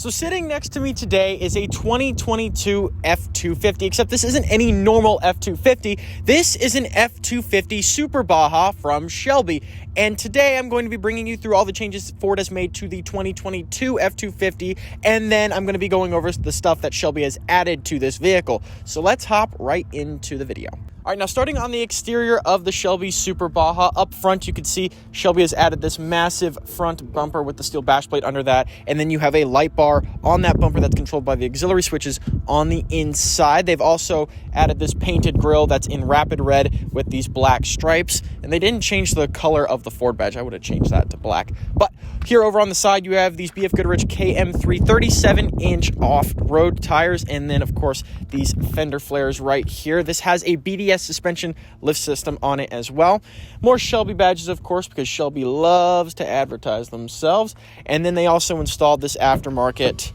So sitting next to me today is a 2022 F-250, except this isn't any normal F-250. This is an F-250 Super Baja from Shelby. And today I'm going to be bringing you through all the changes Ford has made to the 2022 F-250, and then I'm going to be going over the stuff that Shelby has added to this vehicle. So let's hop right into the video. All right, now starting on the exterior of the Shelby Super Baja, up front you can see Shelby has added this massive front bumper with the steel bash plate under that, and then you have a light bar on that bumper that's controlled by the auxiliary switches on the inside. They've also added this painted grille that's in rapid red with these black stripes, and they didn't change the color of the Ford badge. I would have changed that to black. But here over on the side you have these BF Goodrich KM3 37-inch off-road tires, and then of course these fender flares right here. This has a BDS suspension lift system on it as well. More Shelby badges, of course, because Shelby loves to advertise themselves. And then they also installed this aftermarket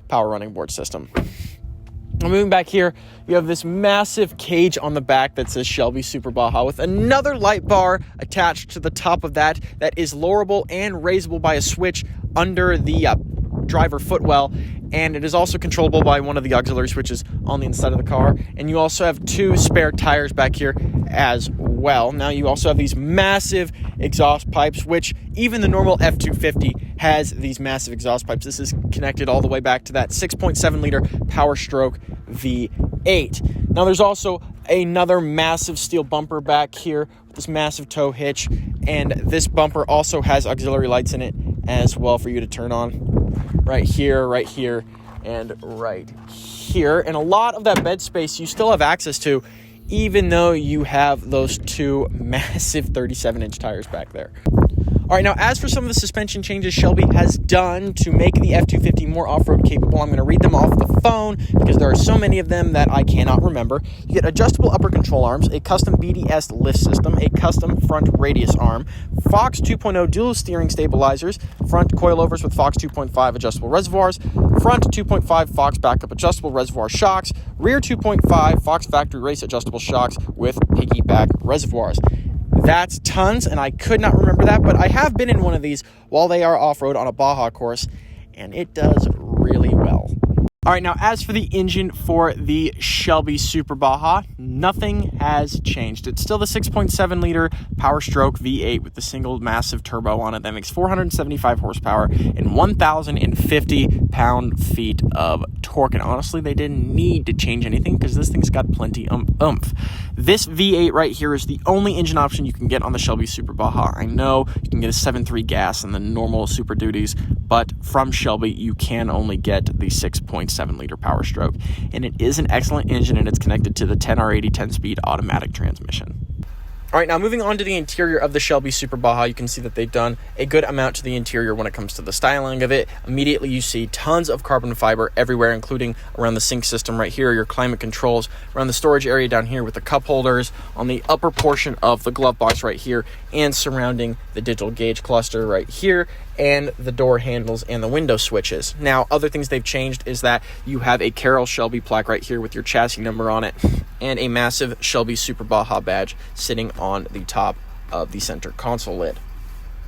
power running board system. Now moving back here, you have this massive cage on the back that says Shelby Super Baja with another light bar attached to the top of that is lowerable and raisable by a switch under the driver footwell, and it is also controllable by one of the auxiliary switches on the inside of the car. And you also have two spare tires back here as well. Now you also have these massive exhaust pipes, which even the normal F-250 has these massive exhaust pipes. This is connected all the way back to that 6.7 liter Power Stroke V8. Now there's also another massive steel bumper back here with this massive tow hitch, and this bumper also has auxiliary lights in it as well for you to turn on right here, and right here. And a lot of that bed space you still have access to, even though you have those two massive 37-inch tires back there. All right, now as for some of the suspension changes Shelby has done to make the F-250 more off-road capable, I'm going to read them off the phone because there are so many of them that I cannot remember. You get adjustable upper control arms, a custom BDS lift system, a custom front radius arm, Fox 2.0 dual steering stabilizers, front coilovers with Fox 2.5 adjustable reservoirs, front 2.5 Fox backup adjustable reservoir shocks, rear 2.5 Fox factory race adjustable shocks with piggyback reservoirs. That's tons, and I could not remember that, but I have been in one of these while they are off-road on a Baja course, and it does really well. All right, now as for the engine for the Shelby Super Baja, nothing has changed. It's still the 6.7 liter Power Stroke V8 with the single massive turbo on it that makes 475 horsepower and 1,050 pound-feet of torque. And honestly, they didn't need to change anything because this thing's got plenty oomph. This V8 right here is the only engine option you can get on the Shelby Super Baja. I know you can get a 7.3 gas and the normal Super Duties, but from Shelby, you can only get the 6.7 liter Power Stroke. And it is an excellent engine, and it's connected to the 10R80 10-speed automatic transmission. All right, now moving on to the interior of the Shelby Super Baja, you can see that they've done a good amount to the interior when it comes to the styling of it. Immediately, you see tons of carbon fiber everywhere, including around the sync system right here, your climate controls, around the storage area down here with the cup holders, on the upper portion of the glove box right here, and surrounding the digital gauge cluster right here, and the door handles and the window switches. Now, other things they've changed is that you have a Carroll Shelby plaque right here with your chassis number on it, and a massive Shelby Super Baja badge sitting on the top of the center console lid.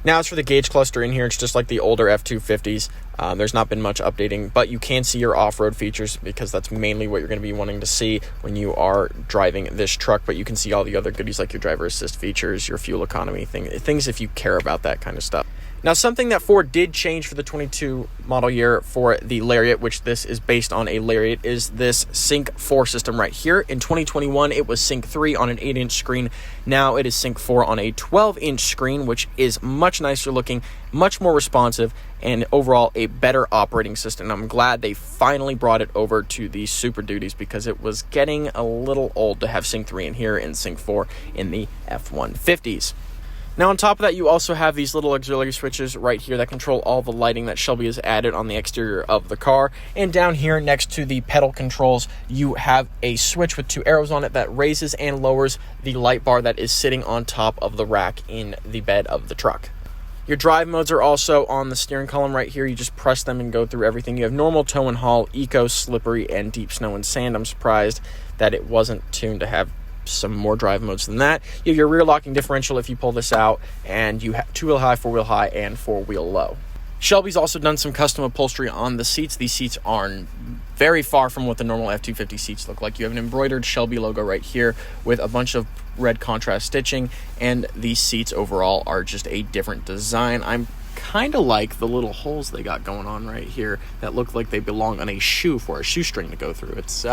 Now, as for the gauge cluster in here, it's just like the older F-250s. There's not been much updating, but you can see your off-road features because that's mainly what you're going to be wanting to see when you are driving this truck. But you can see all the other goodies like your driver assist features, your fuel economy things if you care about that kind of stuff. Now, something that Ford did change for the 22 model year for the Lariat, which this is based on a Lariat, is this Sync 4 system right here. In 2021, it was Sync 3 on an 8-inch screen. Now it is Sync 4 on a 12-inch screen, which is much nicer looking, much more responsive, and overall a better operating system. I'm glad they finally brought it over to the Super Duties because it was getting a little old to have Sync 3 in here and Sync 4 in the F-150s. Now, on top of that, you also have these little auxiliary switches right here that control all the lighting that Shelby has added on the exterior of the car. And down here next to the pedal controls, you have a switch with two arrows on it that raises and lowers the light bar that is sitting on top of the rack in the bed of the truck. Your drive modes are also on the steering column right here. You just press them and go through everything. You have normal, tow and haul, eco, slippery, and deep snow and sand. I'm surprised that it wasn't tuned to have some more drive modes than that. You have your rear locking differential if you pull this out, and you have two-wheel high, four-wheel high, and four-wheel low. Shelby's also done some custom upholstery on the seats. These seats are very far from what the normal F-250 seats look like. You have an embroidered Shelby logo right here with a bunch of red contrast stitching, and these seats overall are just a different design. I'm kind of like the little holes they got going on right here that look like they belong on a shoe for a shoestring to go through. It's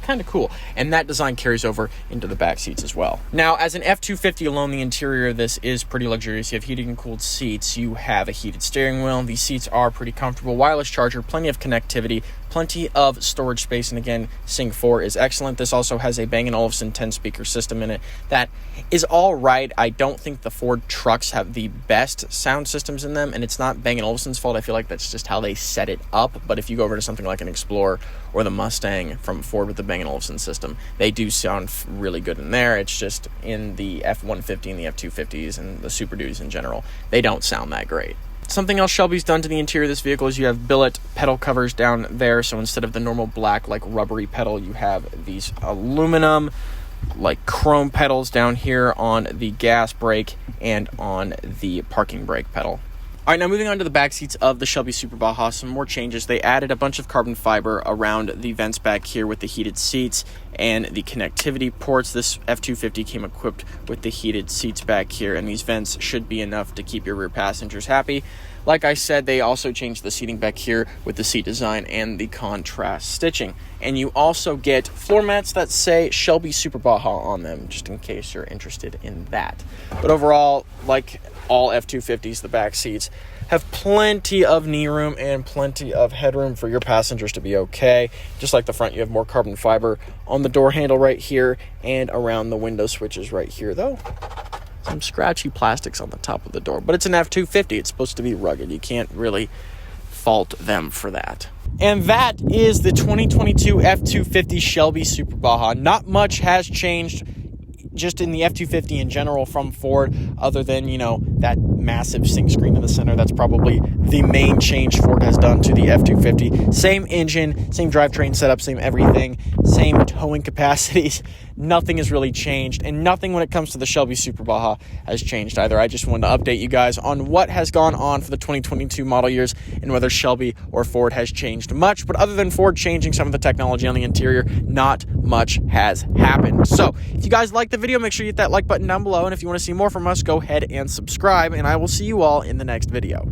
kind of cool, and that design carries over into the back seats as well. Now, as an F-250 alone, the interior of this is pretty luxurious. You have heated and cooled seats, you have a heated steering wheel. These seats are pretty comfortable, wireless charger, plenty of connectivity, plenty of storage space, and again, Sync 4 is excellent. This also has a Bang & Olufsen 10-speaker system in it that is all right. I don't think the Ford trucks have the best sound systems in them, and it's not Bang & Olufsen's fault. I feel like that's just how they set it up. But if you go over to something like an Explorer or the Mustang from Ford with the Bang & Olufsen system, they do sound really good in there. It's just in the F-150 and the F-250s and the Super Duties in general, they don't sound that great. Something else Shelby's done to the interior of this vehicle is you have billet pedal covers down there. So instead of the normal black, like rubbery pedal, you have these aluminum, like chrome pedals down here on the gas brake and on the parking brake pedal. All right, now moving on to the back seats of the Shelby Super Baja, some more changes. They added a bunch of carbon fiber around the vents back here with the heated seats and the connectivity ports. This F-250 came equipped with the heated seats back here, and these vents should be enough to keep your rear passengers happy. Like I said, they also changed the seating back here with the seat design and the contrast stitching. And you also get floor mats that say Shelby Super Baja on them, just in case you're interested in that. But overall, like all F-250s, the back seats have plenty of knee room and plenty of headroom for your passengers to be okay. Just like the front, you have more carbon fiber on the door handle right here and around the window switches right here, though some scratchy plastics on the top of the door. But it's an F-250. It's supposed to be rugged. You can't really fault them for that. And that is the 2022 F-250 Shelby Super Baja. Not much has changed just in the F-250 in general from Ford, other than, that massive sync screen in the center. That's probably the main change Ford has done to the F-250. Same engine, same drivetrain setup, same everything, same towing capacities. Nothing has really changed, and nothing when it comes to the Shelby Super Baja has changed either. I just wanted to update you guys on what has gone on for the 2022 model years and whether Shelby or Ford has changed much. But other than Ford changing some of the technology on the interior, not much has happened. So if you guys like the video, make sure you hit that like button down below, and if you want to see more from us, go ahead and subscribe, and I will see you all in the next video.